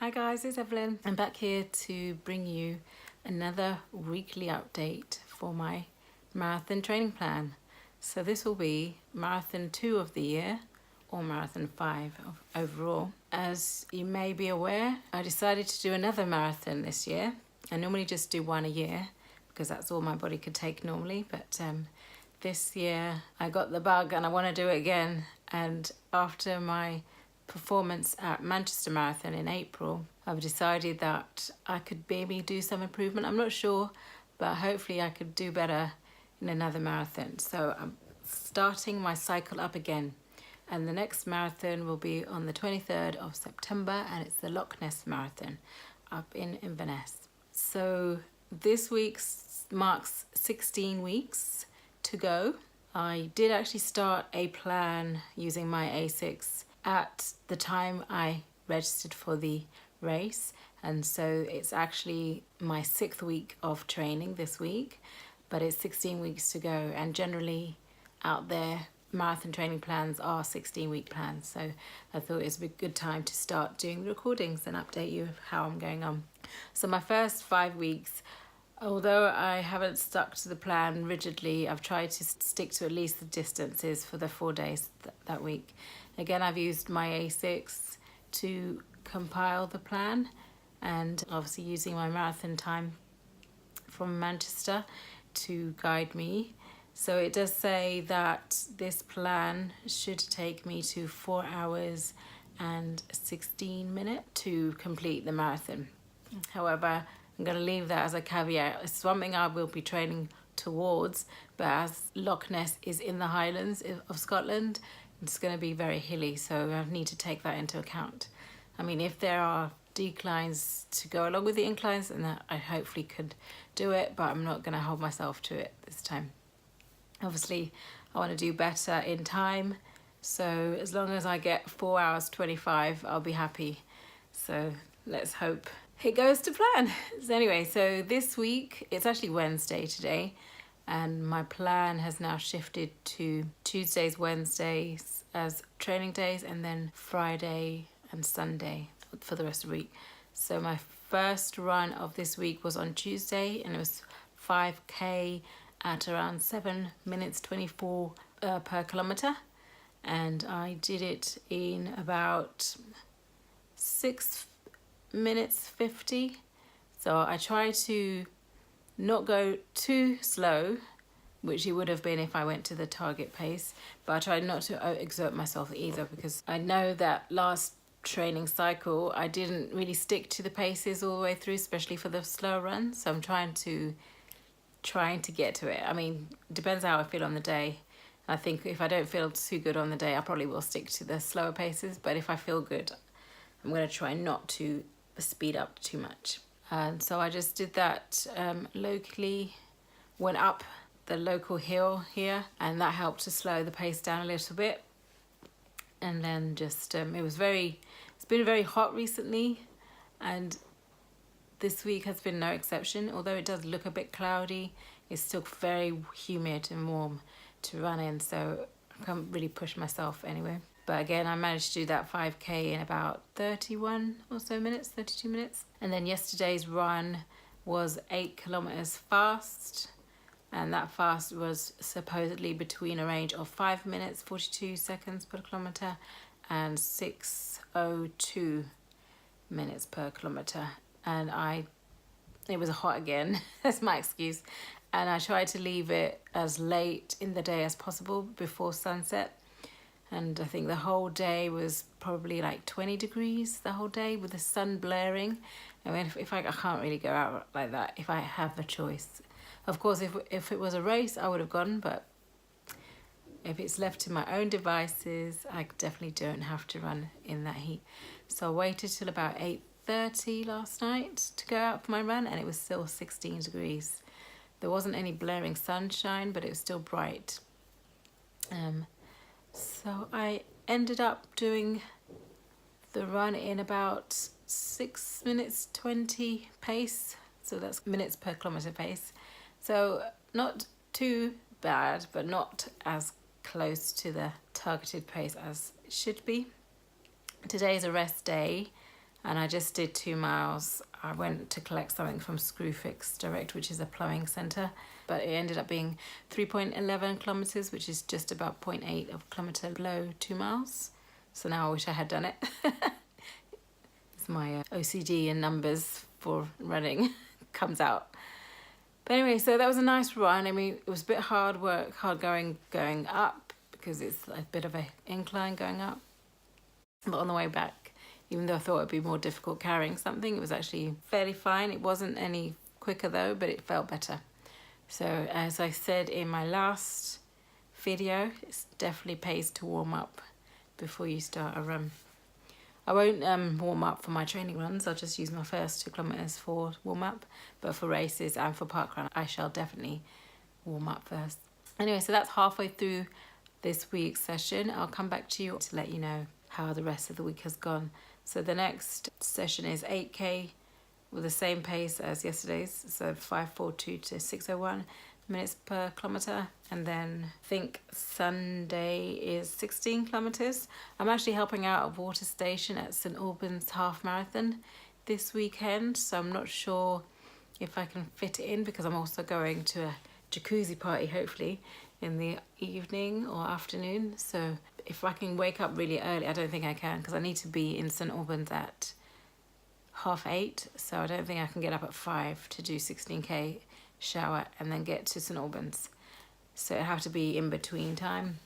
Hi guys, it's Evelyn. I'm back here to bring you another weekly update for my marathon training plan. So this will be marathon 2 of the year or marathon 5 overall. As you may be aware, I decided to do another marathon this year. I normally just do one a year because that's all my body could take normally, but this year I got the bug and I want to do it again. And after my performance at Manchester Marathon in April, I've decided that I could maybe do some improvement. I'm not sure, but hopefully I could do better in another marathon. So I'm starting my cycle up again. And the next marathon will be on the 23rd of September, and it's the Loch Ness Marathon up in Inverness. So this week marks 16 weeks to go. I did actually start a plan using my ASICs at the time I registered for the race, and so it's actually my 6th week of training this week, but it's 16 weeks to go, and generally out there marathon training plans are 16-week plans, so I thought it was a good time to start doing the recordings and update you of how I'm going on. So my first 5 weeks, although I haven't stuck to the plan rigidly, I've tried to stick to at least the distances for the 4 days that week. Again, I've used my ASICs to compile the plan, and obviously using my marathon time from Manchester to guide me. So it does say that this plan should take me to 4 hours and 16 minutes to complete the marathon. However, I'm going to leave that as a caveat. It's something I will be training towards, but as Loch Ness is in the Highlands of Scotland, it's going to be very hilly, so I need to take that into account. I mean, if there are declines to go along with the inclines, then I hopefully could do it, but I'm not going to hold myself to it this time. Obviously, I want to do better in time, so as long as I get 4 hours 25, I'll be happy. So let's hope it goes to plan. So anyway, so this week, it's actually Wednesday today, and my plan has now shifted to Tuesdays, Wednesdays as training days, and then Friday and Sunday for the rest of the week. So my first run of this week was on Tuesday, and it was 5k at around 7 minutes 24 per kilometre, and I did it in about 6 minutes 50. So I try to not go too slow, which it would have been if I went to the target pace, but I tried not to exert myself either, because I know that last training cycle I didn't really stick to the paces all the way through, especially for the slower runs. So I'm trying to get to it. I mean, it depends how I feel on the day. I think if I don't feel too good on the day, I probably will stick to the slower paces, but if I feel good, I'm going to try not to speed up too much. And so I just did that locally, went up the local hill here, and that helped to slow the pace down a little bit. And then just it's been very hot recently, and this week has been no exception. Although it does look a bit cloudy, it's still very humid and warm to run in, so I can't really push myself anyway. But again, I managed to do that 5k in about 31 or so minutes, 32 minutes. And then yesterday's run was 8 kilometers fast, and that fast was supposedly between a range of 5 minutes 42 seconds per kilometer and 6:02 minutes per kilometer. And it was hot again. That's my excuse. And I tried to leave it as late in the day as possible before sunset. And I think the whole day was probably like 20 degrees the whole day with the sun blaring. I mean, if I can't really go out like that if I have the choice. Of course, if it was a race, I would have gone, but if it's left to my own devices, I definitely don't have to run in that heat. So I waited till about 8:30 last night to go out for my run, and it was still 16 degrees. There wasn't any blaring sunshine, but it was still bright. So I ended up doing the run in about 6 minutes 20 pace. So that's minutes per kilometre pace. So not too bad, but not as close to the targeted pace as it should be. Today is a rest day, and I just did 2 miles. I went to collect something from Screwfix Direct, which is a plumbing centre, but it ended up being 3.11 kilometres, which is just about 0.8 of a kilometre below 2 miles. So now I wish I had done it. It's my OCD and numbers for running comes out. But anyway, so that was a nice run. I mean, it was a bit hard going up, because it's a bit of an incline going up. But on the way back, even though I thought it'd be more difficult carrying something, it was actually fairly fine. It wasn't any quicker though, but it felt better. So as I said in my last video, it definitely pays to warm up before you start a run. I won't warm up for my training runs. I'll just use my first 2 kilometres for warm up. But for races and for parkrun, I shall definitely warm up first. Anyway, so that's halfway through this week's session. I'll come back to you to let you know how the rest of the week has gone. So the next session is 8k with the same pace as yesterday's. So 5:42 to 6:01 minutes per kilometre. And then I think Sunday is 16 kilometres. I'm actually helping out at Water Station at St Albans Half Marathon this weekend, so I'm not sure if I can fit it in, because I'm also going to a jacuzzi party hopefully in the evening or afternoon. So if I can wake up really early, I don't think I can, because I need to be in St Albans at 8:30, so I don't think I can get up at 5 to do 16k, shower and then get to St Albans. So it'll have to be in between time.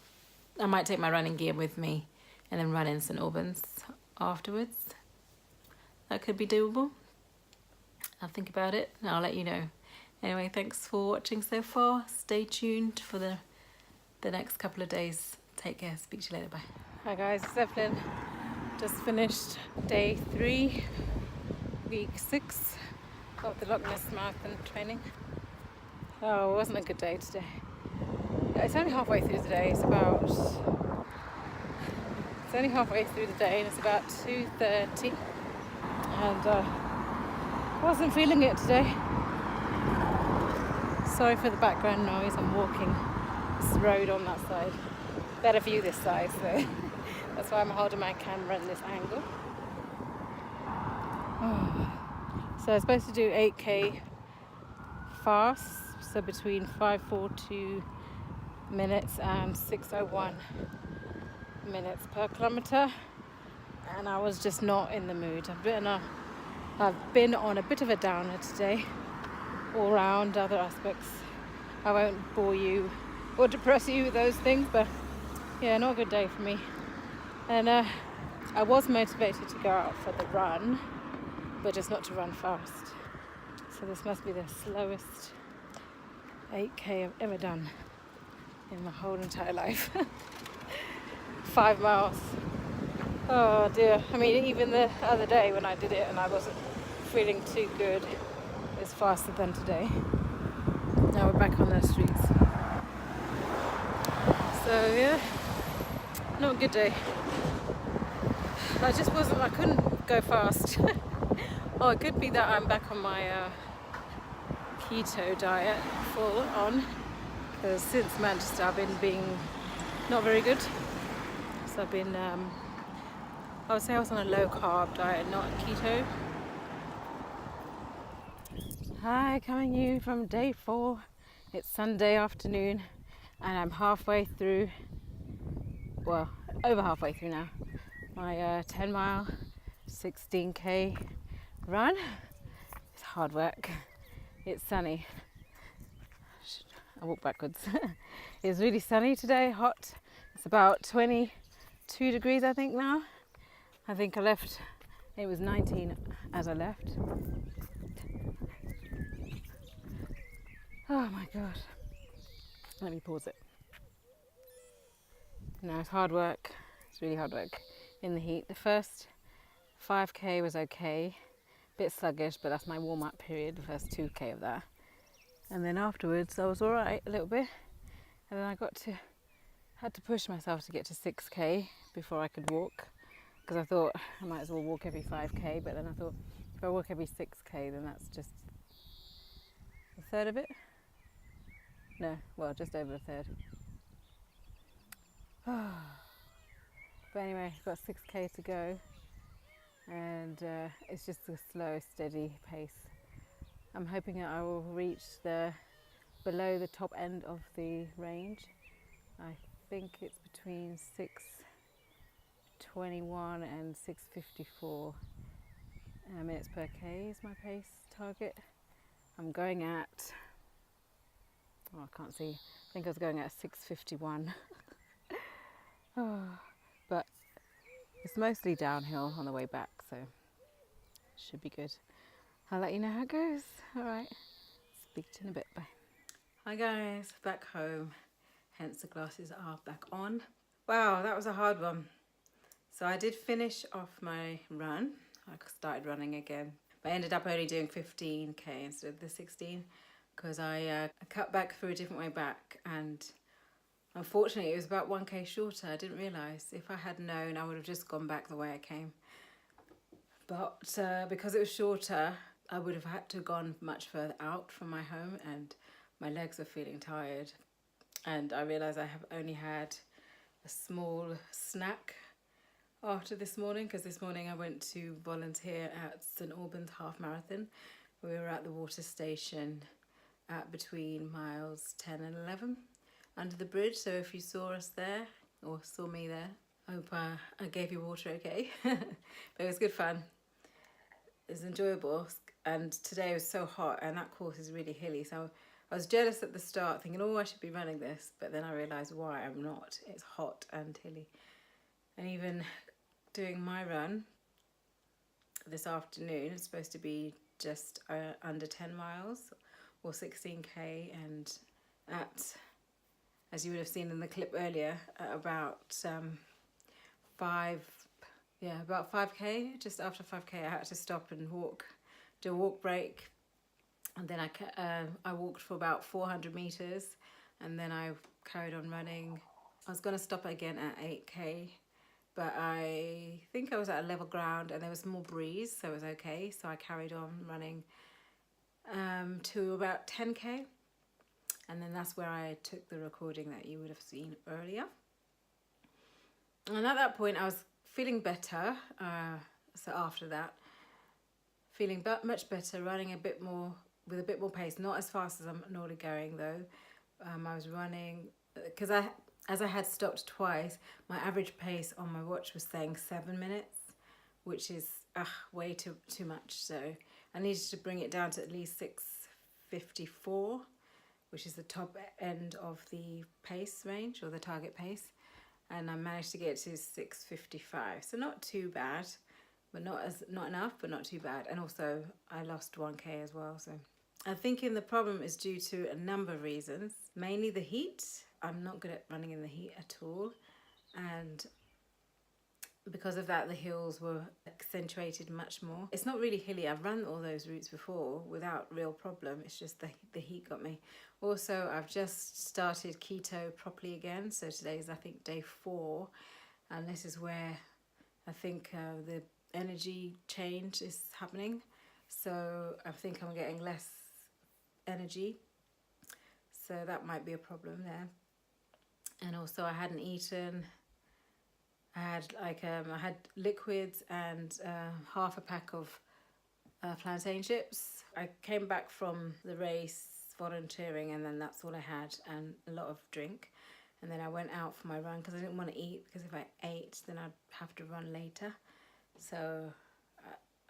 I might take my running gear with me and then run in St Albans afterwards. That could be doable. I'll think about it and I'll let you know. Anyway, thanks for watching so far. Stay tuned for the next couple of days. Take care. Speak to you later. Bye. Hi guys, it's Evelyn. Just finished day 3, week 6 of the Loch Ness marathon training. Oh, it wasn't a good day today. It's only halfway through the day. It's only halfway through the day and it's about 2:30, and wasn't feeling it today. Sorry for the background noise. I'm walking this road on that side. Better view this side, so that's why I'm holding my camera in this angle. So I'm supposed to do 8k fast, so between 5:42 minutes and 6:01 minutes per kilometre, and I was just not in the mood. I've been on a bit of a downer today, all round other aspects. I won't bore you or depress you with those things, but yeah, not a good day for me. And I was motivated to go out for the run, but just not to run fast. So this must be the slowest 8k I've ever done in my whole entire life. 5 miles. Oh dear. I mean, even the other day when I did it and I wasn't feeling too good, it's faster than today. Now we're back on the streets. So yeah, not a good day. I couldn't go fast. Oh, it could be that I'm back on my keto diet full on, because since Manchester I've been being not very good. So I've been, I would say I was on a low carb diet, not keto. Hi, coming you from day 4. It's Sunday afternoon and I'm halfway through, well, over halfway through now, my 10 mile, 16k run. It's hard work. It's sunny. I walk backwards. It's really sunny today, hot. It's about 22 degrees I think now. I think I left, it was 19 as I left. Oh my god. Let me pause it. No, it's hard work. It's really hard work in the heat. The first 5k was okay. Bit sluggish, but that's my warm-up period, the first 2k of that. And then afterwards I was alright a little bit. And then I had to push myself to get to 6k before I could walk. Because I thought I might as well walk every 5k, but then I thought if I walk every 6k then that's just a third of it. No, well, just over a third. But anyway, I've got 6k to go. and it's just a slow, steady pace. I'm hoping that I will reach below the top end of the range. I think it's between 6:21 and 6:54 minutes per k is my pace target. I'm going at, oh, I can't see, I think I was going at 6:51. Oh, but it's mostly downhill on the way back, so should be good. I'll let you know how it goes. All right, speak to you in a bit. Bye. Hi guys, back home. Hence the glasses are back on. Wow, that was a hard one. So I did finish off my run. I started running again, but I ended up only doing 15k instead of the 16 because I cut back through a different way back, and unfortunately it was about 1k shorter. I didn't realise. If I had known, I would have just gone back the way I came. But because it was shorter, I would have had to have gone much further out from my home, and my legs were feeling tired. And I realised I have only had a small snack after this morning, because this morning I went to volunteer at St Albans half marathon. We were at the water station at between miles 10 and 11 under the bridge. So if you saw us there or saw me there, I hope I gave you water okay. But it was good fun. It was enjoyable, and today was so hot, and that course is really hilly, so I was jealous at the start, thinking, oh, I should be running this, but then I realised why I'm not. It's hot and hilly. And even doing my run this afternoon, it's supposed to be just under 10 miles or 16k, and at, as you would have seen in the clip earlier, at about 5k, just after 5k, I had to stop and do a walk break. And then I walked for about 400 meters, and then I carried on running. I was going to stop again at 8k, but I think I was at a level ground and there was more breeze, so it was okay. So I carried on running to about 10k, and then that's where I took the recording that you would have seen earlier. And at that point I was feeling better, so after that, feeling much better, running with a bit more pace, not as fast as I'm normally going though. I was running, because as I had stopped twice, my average pace on my watch was saying 7 minutes, which is way too much. So I needed to bring it down to at least 6:54, which is the top end of the pace range, or the target pace. And I managed to get to 6:55, so not too bad, but not enough, but not too bad. And also I lost 1k as well. So I'm thinking the problem is due to a number of reasons, mainly the heat. I'm not good at running in the heat at all, and because of that the hills were accentuated much more. It's not really hilly. I've run all those routes before without real problem. It's just the heat got me. Also, I've just started keto properly again, so today's, I think, day 4, and this is where I think the energy change is happening. So I think I'm getting less energy, so that might be a problem there. And also I hadn't eaten. I had liquids and half a pack of plantain chips. I came back from the race volunteering, and then that's all I had, and a lot of drink. And then I went out for my run because I didn't want to eat, because if I ate then I'd have to run later. So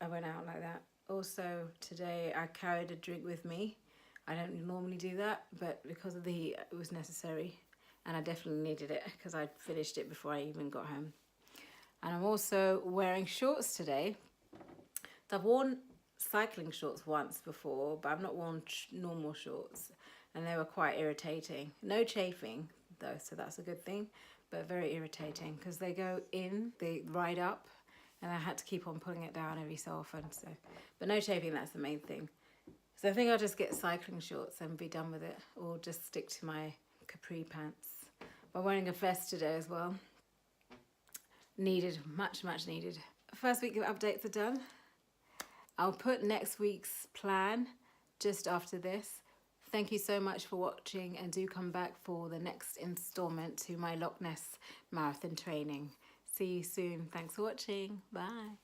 I went out like that. Also today I carried a drink with me. I don't normally do that, but because of the heat it was necessary, and I definitely needed it because I finished it before I even got home. And I'm also wearing shorts today. So I've worn cycling shorts once before, but I've not worn normal shorts, and they were quite irritating. No chafing though, so that's a good thing, but very irritating because they go in, they ride up, and I had to keep on pulling it down every so often. So, but no chafing, that's the main thing. So I think I'll just get cycling shorts and be done with it, or just stick to my capri pants. I'm wearing a vest today as well. Needed, much needed. First week of updates are done. I'll put next week's plan just after this. Thank you so much for watching, and do come back for the next installment to my Loch Ness marathon training. See you soon. Thanks for watching. Bye.